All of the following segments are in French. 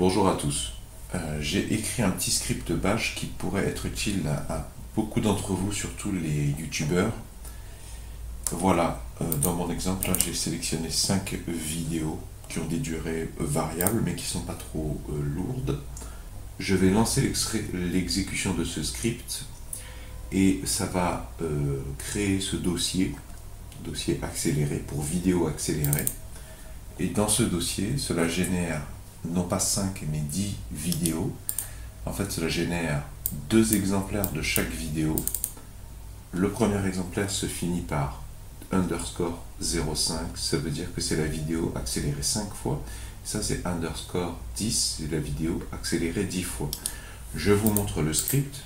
Bonjour à tous. J'ai écrit un petit script bash qui pourrait être utile à beaucoup d'entre vous, surtout les youtubeurs. Voilà, dans mon exemple, j'ai sélectionné 5 vidéos qui ont des durées variables mais qui ne sont pas trop lourdes. Je vais lancer l'exécution de ce script et ça va créer ce dossier accéléré pour vidéo accélérée. Et dans ce dossier, cela génère non pas 5 mais 10 vidéos. En fait, cela génère 2 exemplaires de chaque vidéo. Le premier exemplaire se finit par underscore 0,5, ça veut dire que c'est la vidéo accélérée 5 fois. Ça c'est underscore 10, c'est la vidéo accélérée 10 fois. Je vous montre le script.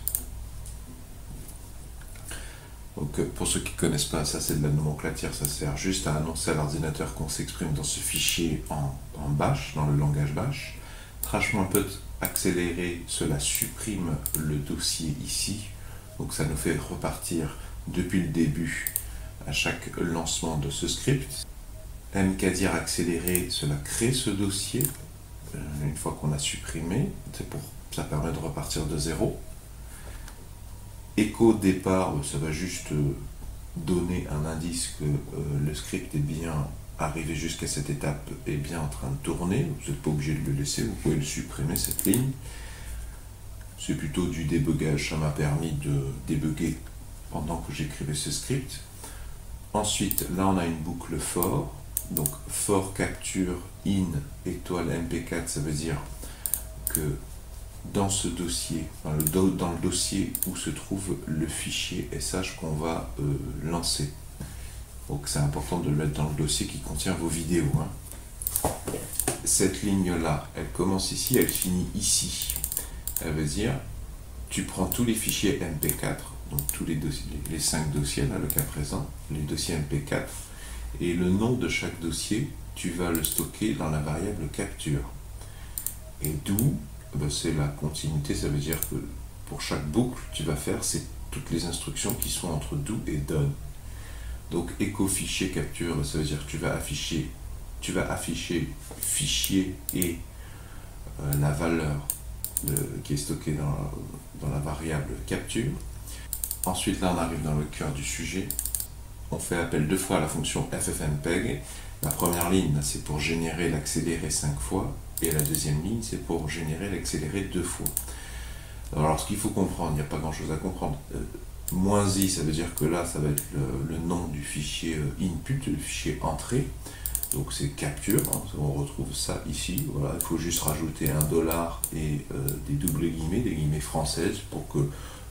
Donc, pour ceux qui ne connaissent pas, ça c'est de la nomenclature, ça sert juste à annoncer à l'ordinateur qu'on s'exprime dans ce fichier en bash, dans le langage bash. Trashement peut accélérer, cela supprime le dossier ici, donc ça nous fait repartir depuis le début à chaque lancement de ce script. mkdir accéléré, cela crée ce dossier une fois qu'on a supprimé, ça permet de repartir de zéro. Echo départ, ça va juste donner un indice que le script est bien arrivé jusqu'à cette étape, est bien en train de tourner. Vous n'êtes pas obligé de le laisser, vous pouvez le supprimer cette ligne. C'est plutôt du débugage, ça m'a permis de débugger pendant que j'écrivais ce script. Ensuite, là on a une boucle for, donc for capture in étoile mp4, ça veut dire que dans ce dossier, dans le dossier où se trouve le fichier SH qu'on va lancer. Donc c'est important de le mettre dans le dossier qui contient vos vidéos. Cette ligne-là, elle commence ici, elle finit ici. Elle veut dire, tu prends tous les fichiers MP4, donc tous les 5 dossiers, là, le cas présent, les dossiers MP4, et le nom de chaque dossier, tu vas le stocker dans la variable capture. Et d'où c'est la continuité, ça veut dire que pour chaque boucle, tu vas faire toutes les instructions qui sont entre do et done. Donc echo fichier capture, ça veut dire que tu vas afficher fichier et la valeur qui est stockée dans la variable capture. Ensuite, là, on arrive dans le cœur du sujet. On fait appel 2 fois à la fonction ffmpeg. La première ligne, c'est pour générer l'accéléré 5 fois. Et la deuxième ligne, c'est pour générer l'accéléré 2 fois. Alors, ce qu'il faut comprendre, il n'y a pas grand-chose à comprendre. -i, ça veut dire que là, ça va être le nom du fichier input, le fichier entrée. Donc, c'est capture. On retrouve ça ici. Voilà, il faut juste rajouter un $ et des doubles guillemets, des guillemets françaises, pour que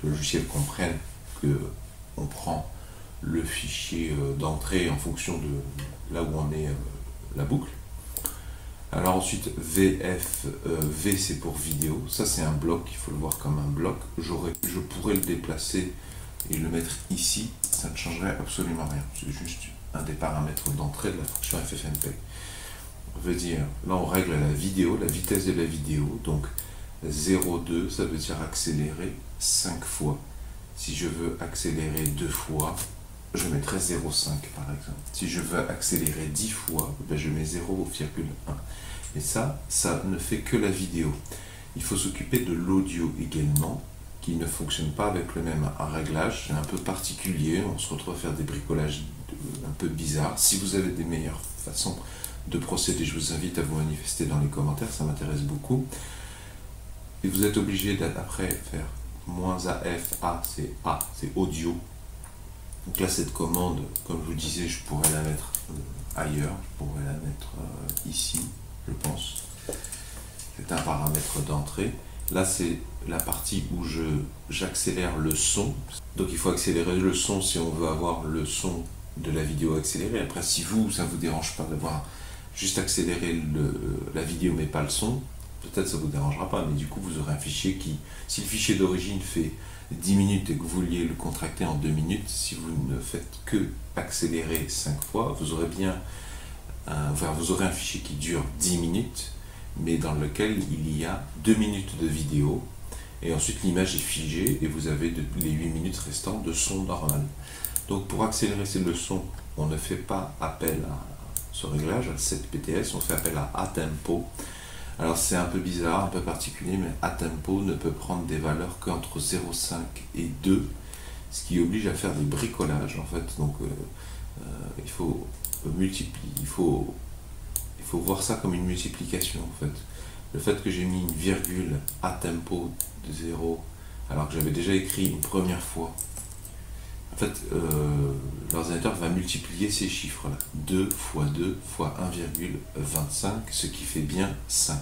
le logiciel comprenne qu'on prend le fichier d'entrée en fonction de là où on est la boucle. Alors ensuite, V c'est pour vidéo, ça c'est un bloc, il faut le voir comme un bloc. Je pourrais le déplacer et le mettre ici, ça ne changerait absolument rien. C'est juste un des paramètres d'entrée de la fonction ffmpeg. On veut dire, là on règle la vidéo, la vitesse de la vidéo, donc 0,2 ça veut dire accélérer 5 fois. Si je veux accélérer 2 fois, je mettrai 0,5 par exemple. Si je veux accélérer 10 fois, je mets 0,1. Et ça ne fait que la vidéo. Il faut s'occuper de l'audio également, qui ne fonctionne pas avec le même réglage. C'est un peu particulier, on se retrouve à faire des bricolages un peu bizarres. Si vous avez des meilleures façons de procéder, je vous invite à vous manifester dans les commentaires, ça m'intéresse beaucoup. Et vous êtes obligé d'après faire -AF, A c'est audio. Donc là, cette commande, comme je vous disais, je pourrais la mettre ailleurs, je pourrais la mettre ici, je pense. C'est un paramètre d'entrée. Là, c'est la partie où j'accélère le son. Donc il faut accélérer le son si on veut avoir le son de la vidéo accélérée. Après, si ça ne vous dérange pas d'avoir juste accéléré la vidéo mais pas le son, peut-être ça ne vous dérangera pas, mais du coup, vous aurez un fichier qui, si le fichier d'origine fait 10 minutes et que vous vouliez le contracter en 2 minutes, si vous ne faites que accélérer 5 fois, vous aurez vous aurez un fichier qui dure 10 minutes, mais dans lequel il y a 2 minutes de vidéo, et ensuite l'image est figée, et vous avez les 8 minutes restantes de son normal. Donc pour accélérer le son, on ne fait pas appel à ce réglage, à 7 PTS, on fait appel à Atempo. Alors c'est un peu bizarre, un peu particulier, mais Atempo ne peut prendre des valeurs qu'entre 0,5 et 2, ce qui oblige à faire des bricolages en fait. Donc il faut multiplier, il faut voir ça comme une multiplication en fait. Le fait que j'ai mis une virgule Atempo de 0, alors que j'avais déjà écrit une première fois, en fait l'ordinateur va multiplier ces chiffres là. 2 fois 2 fois 1,25, ce qui fait bien 5.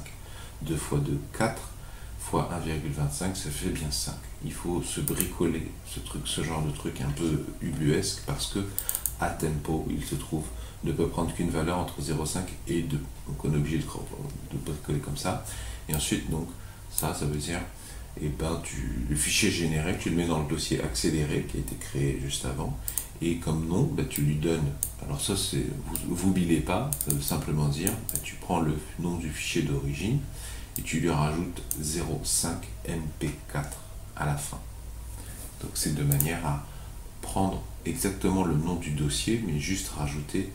2 fois 2, 4 fois 1,25, ça fait bien 5. Il faut se bricoler ce genre de truc un peu ubuesque, parce que Atempo, il se trouve, ne peut prendre qu'une valeur entre 0,5 et 2. Donc on est obligé de bricoler comme ça. Et ensuite, donc, ça veut dire, et ben, le fichier généré, tu le mets dans le dossier accéléré qui a été créé juste avant. Et comme nom, ben, tu lui donnes, alors ça, c'est, vous n'oubliez pas, ça veut simplement dire, ben, tu prends le nom du fichier d'origine et tu lui rajoutes 0,5 MP4 à la fin. Donc c'est de manière à prendre exactement le nom du dossier, mais juste rajouter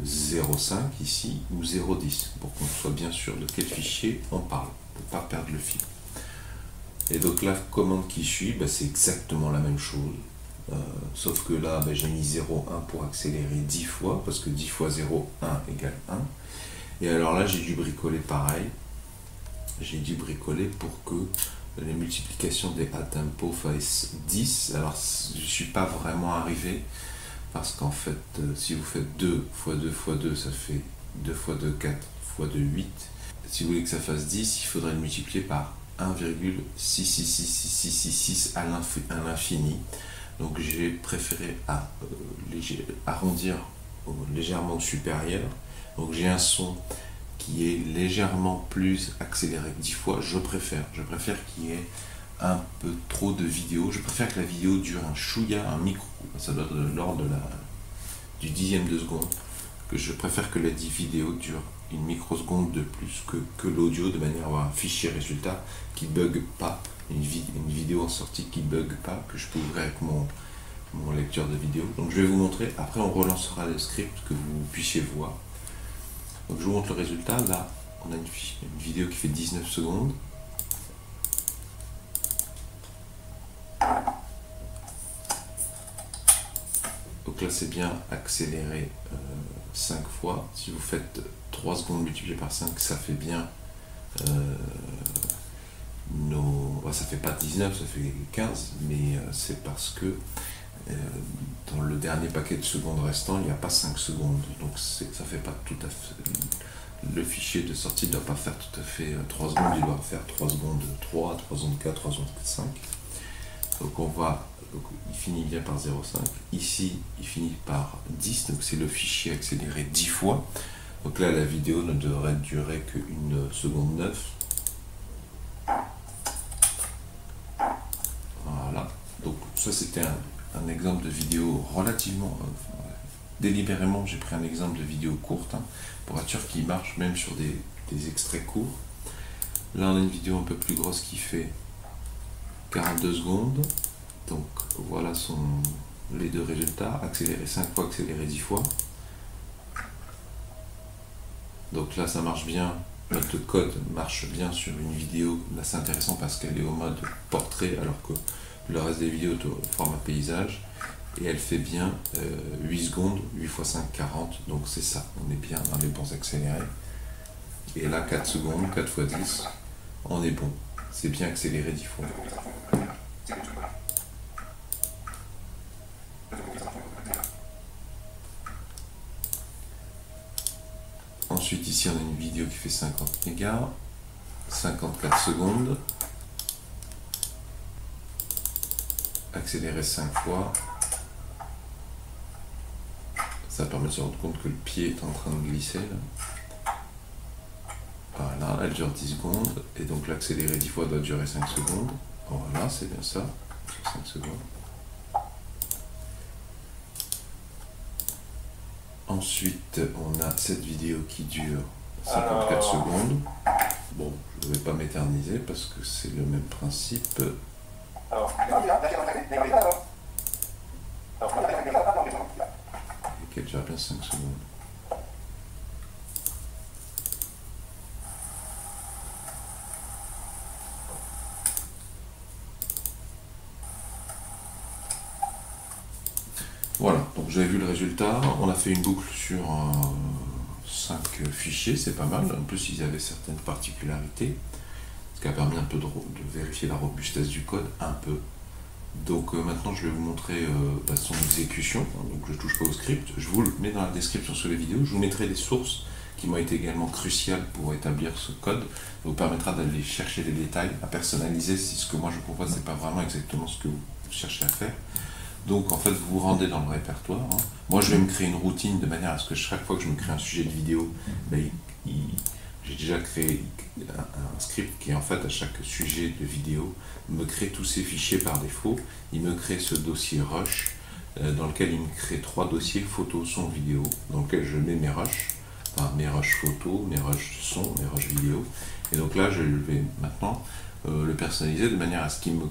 0,5 ici ou 0,10 pour qu'on soit bien sûr de quel fichier on parle, pour ne pas perdre le fil. Et donc la commande qui suit, ben, c'est exactement la même chose, sauf que là ben, j'ai mis 0,1 pour accélérer 10 fois, parce que 10 fois 0, 1 égale 1. Et alors là j'ai dû bricoler pareil, j'ai dû bricoler pour que les multiplications des Atempo fassent 10. Alors je ne suis pas vraiment arrivé, parce qu'en fait si vous faites 2 fois 2 fois 2, ça fait 2 fois 2, 4 fois 2, 8. Si vous voulez que ça fasse 10, il faudrait le multiplier par 1,666666 à l'infini. Donc j'ai préféré arrondir légèrement supérieur. Donc j'ai un son qui est légèrement plus accéléré que 10 fois. Je préfère qu'il y ait un peu trop de vidéos. Je préfère que la vidéo dure un chouïa, un micro. Ça doit être de l'ordre du dixième de seconde. Que je préfère que la vidéo dure une microseconde de plus que l'audio, de manière à avoir un fichier résultat qui bug pas, une vidéo en sortie qui bug pas, que je peux ouvrir avec mon lecteur de vidéo. Donc je vais vous montrer, après on relancera le script que vous puissiez voir. Donc je vous montre le résultat. Là on a une vidéo qui fait 19 secondes. Donc là c'est bien accéléré 5 fois. Si vous faites 3 secondes multipliées par 5, ça fait bien ça fait pas 19, ça fait 15, mais c'est parce que dans le dernier paquet de secondes restant, il n'y a pas 5 secondes. Donc ça fait pas tout à fait. Le fichier de sortie ne doit pas faire tout à fait 3 secondes, il doit faire 3 secondes 3, 3 secondes 4, 3 secondes 5. Donc il finit bien par 0,5. Ici, il finit par 10, donc c'est le fichier accéléré 10 fois. Donc là, la vidéo ne devrait durer qu'une seconde 9. Voilà. Donc ça, c'était un exemple de vidéo relativement... délibérément, j'ai pris un exemple de vidéo courte, pour être sûr qu'il marche même sur des extraits courts. Là, on a une vidéo un peu plus grosse qui fait 42 secondes. Donc voilà les deux résultats, accéléré 5 fois, accéléré 10 fois. Donc là ça marche bien, notre code marche bien sur une vidéo. Là c'est intéressant parce qu'elle est au mode portrait, alors que le reste des vidéos est au format paysage. Et elle fait bien 8 secondes, 8 x 5, 40, donc c'est ça, on est bien dans les bons accélérés. Et là 4 secondes, 4 x 10, on est bon, c'est bien accéléré 10 fois. Ensuite ici on a une vidéo qui fait 50 mégas, 54 secondes, accéléré 5 fois. Ça permet de se rendre compte que le pied est en train de glisser. Là. Voilà, elle dure 10 secondes, et donc l'accéléré 10 fois doit durer 5 secondes. Voilà, c'est bien ça, sur 5 secondes. Ensuite, on a cette vidéo qui dure 54 secondes. Bon, je ne vais pas m'éterniser parce que c'est le même principe. Et qu'elle dure bien 5 secondes. Voilà, donc vous avez vu le résultat. On a fait une boucle sur 5 fichiers, c'est pas mal. En plus, ils avaient certaines particularités, ce qui a permis un peu de vérifier la robustesse du code, un peu. Donc maintenant, je vais vous montrer son exécution. Donc je ne touche pas au script. Je vous le mets dans la description sous la vidéo. Je vous mettrai des sources qui m'ont été également cruciales pour établir ce code. Ça vous permettra d'aller chercher les détails, à personnaliser si ce que moi je vous propose n'est pas vraiment exactement ce que vous cherchez à faire. Donc en fait, vous vous rendez dans le répertoire. Moi, je vais me créer une routine de manière à ce que chaque fois que je me crée un sujet de vidéo, j'ai déjà créé un script qui, en fait, à chaque sujet de vidéo, me crée tous ces fichiers par défaut. Il me crée ce dossier rush, dans lequel il me crée 3 dossiers photo, son, vidéo, dans lequel je mets mes rushs, enfin, mes rushs photo, mes rushs son, mes rushs vidéo. Et donc là, je vais maintenant le personnaliser de manière à ce qu'il me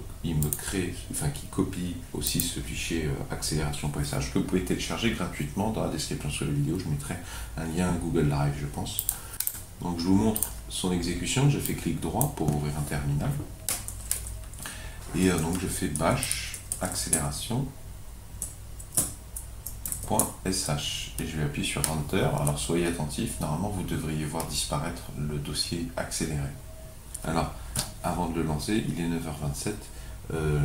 crée, enfin qu'il copie aussi ce fichier accélération.sh que vous pouvez télécharger gratuitement dans la description sous la vidéo. Je mettrai un lien Google Drive, je pense. Donc je vous montre son exécution. J'ai fait clic droit pour ouvrir un terminal. Et donc je fais bash accélération.sh et je vais appuyer sur Enter. Alors soyez attentifs, normalement vous devriez voir disparaître le dossier accéléré. Alors, avant de le lancer, il est 9h27.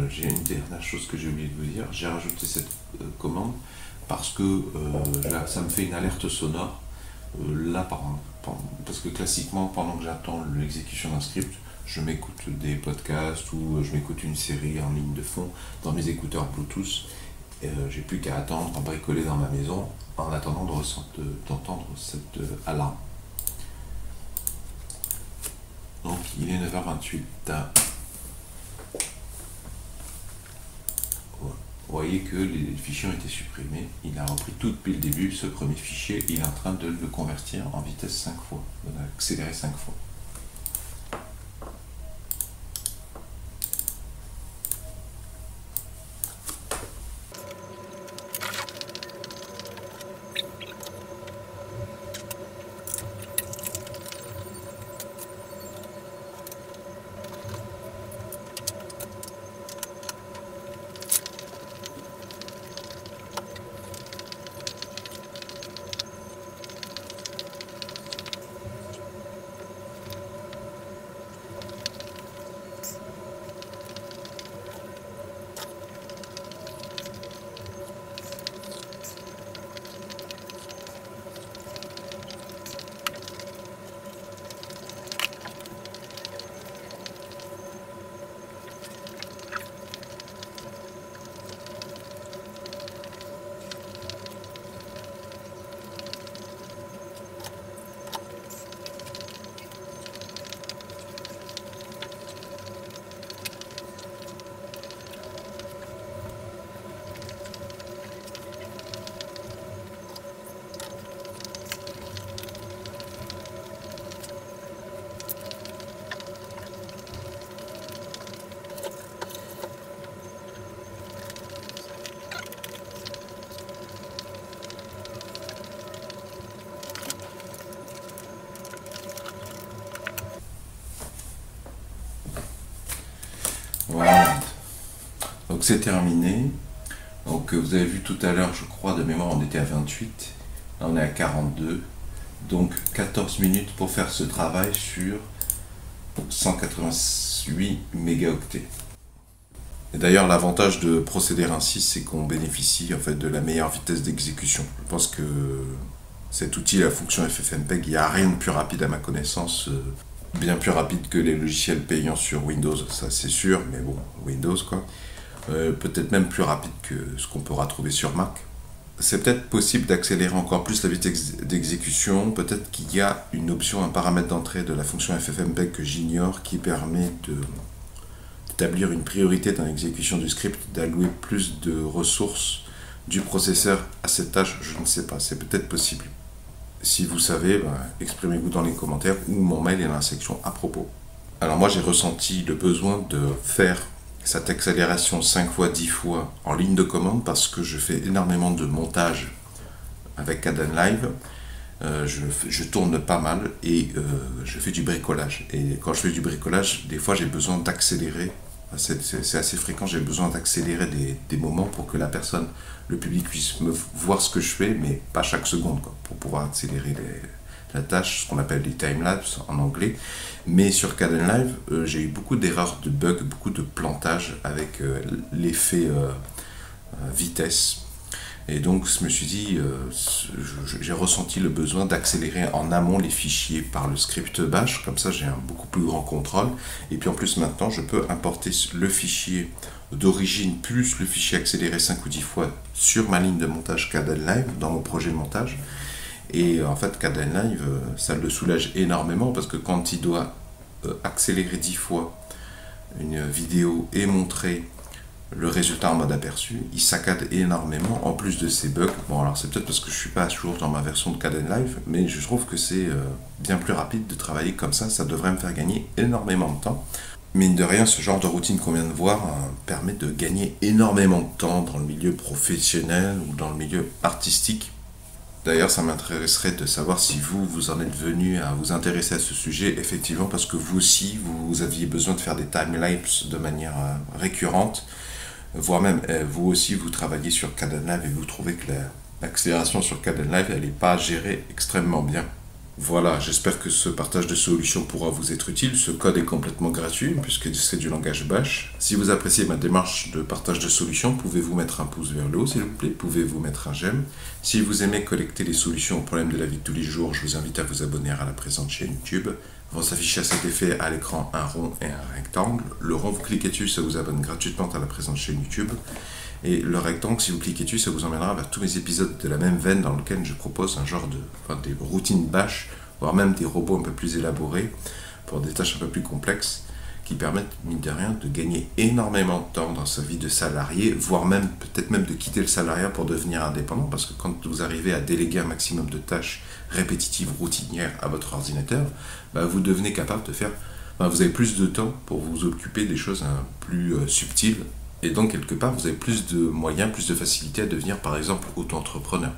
J'ai une dernière chose que j'ai oublié de vous dire. J'ai rajouté cette commande parce que ça me fait une alerte sonore. Parce que classiquement, pendant que j'attends l'exécution d'un script, je m'écoute des podcasts ou je m'écoute une série en ligne de fond dans mes écouteurs Bluetooth. J'ai plus qu'à attendre, à bricoler dans ma maison en attendant d'entendre cette alarme. Donc il est 9h28. Vous voyez que les fichiers ont été supprimés. Il a repris tout depuis le début. Ce premier fichier, il est en train de le convertir en vitesse 5 fois, d'accélérer 5 fois. Voilà, donc c'est terminé. Donc vous avez vu tout à l'heure, je crois, de mémoire, on était à 28, là on est à 42, donc 14 minutes pour faire ce travail sur 188 mégaoctets. Et d'ailleurs, l'avantage de procéder ainsi, c'est qu'on bénéficie en fait de la meilleure vitesse d'exécution. Je pense que cet outil, la fonction FFmpeg, il n'y a rien de plus rapide à ma connaissance, bien plus rapide que les logiciels payants sur Windows, ça c'est sûr, mais bon, Windows quoi. Peut-être même plus rapide que ce qu'on pourra trouver sur Mac. C'est peut-être possible d'accélérer encore plus la vitesse d'exécution. Peut-être qu'il y a une option, un paramètre d'entrée de la fonction FFmpeg que j'ignore qui permet d'établir une priorité dans l'exécution du script, d'allouer plus de ressources du processeur à cette tâche. Je ne sais pas, c'est peut-être possible. Si vous savez, exprimez-vous dans les commentaires ou mon mail est dans la section à propos. Alors moi j'ai ressenti le besoin de faire cette accélération 5 fois, 10 fois en ligne de commande parce que je fais énormément de montage avec Kdenlive. Je tourne pas mal et je fais du bricolage. Et quand je fais du bricolage, des fois j'ai besoin d'accélérer C'est assez fréquent, j'ai besoin d'accélérer des moments pour que la personne, le public puisse me voir ce que je fais, mais pas chaque seconde, quoi, pour pouvoir accélérer la tâche, ce qu'on appelle les timelapse en anglais. Mais sur Kdenlive, j'ai eu beaucoup d'erreurs, de bugs, beaucoup de plantages avec l'effet vitesse. Et donc je me suis dit, j'ai ressenti le besoin d'accélérer en amont les fichiers par le script bash, comme ça j'ai un beaucoup plus grand contrôle. Et puis en plus maintenant je peux importer le fichier d'origine plus le fichier accéléré 5 ou 10 fois sur ma ligne de montage Kdenlive dans mon projet de montage. Et en fait Kdenlive, ça le soulage énormément parce que quand il doit accélérer 10 fois une vidéo et montrer le résultat en mode aperçu, il saccade énormément en plus de ces bugs. Bon, alors c'est peut-être parce que je suis pas à jour dans ma version de Kdenlive, mais je trouve que c'est bien plus rapide de travailler comme ça devrait me faire gagner énormément de temps. Mine de rien, ce genre de routine qu'on vient de voir permet de gagner énormément de temps dans le milieu professionnel ou dans le milieu artistique. D'ailleurs, ça m'intéresserait de savoir si vous en êtes venu à vous intéresser à ce sujet, effectivement, parce que vous aussi, vous aviez besoin de faire des timelapses de manière récurrente, voire même vous aussi, vous travaillez sur Kdenlive et vous trouvez que l'accélération sur Kdenlive, elle n'est pas gérée extrêmement bien. Voilà, j'espère que ce partage de solutions pourra vous être utile. Ce code est complètement gratuit puisque c'est du langage bash. Si vous appréciez ma démarche de partage de solutions, pouvez-vous mettre un pouce vers le haut s'il vous plaît, pouvez-vous mettre un j'aime. Si vous aimez collecter les solutions aux problèmes de la vie de tous les jours, je vous invite à vous abonner à la présente chaîne YouTube. Vont s'afficher à cet effet à l'écran un rond et un rectangle. Le rond, vous cliquez dessus, ça vous abonne gratuitement à la présente chaîne YouTube. Et le rectangle, si vous cliquez dessus, ça vous emmènera vers tous mes épisodes de la même veine dans lequel je propose un genre des routines bash, voire même des robots un peu plus élaborés pour des tâches un peu plus complexes qui permettent, mine de rien, de gagner énormément de temps dans sa vie de salarié, voire même peut-être même de quitter le salariat pour devenir indépendant, parce que quand vous arrivez à déléguer un maximum de tâches répétitives, routinières à votre ordinateur, vous devenez capable de faire, vous avez plus de temps pour vous occuper des choses plus subtiles. Et donc, quelque part, vous avez plus de moyens, plus de facilité à devenir, par exemple, auto-entrepreneur.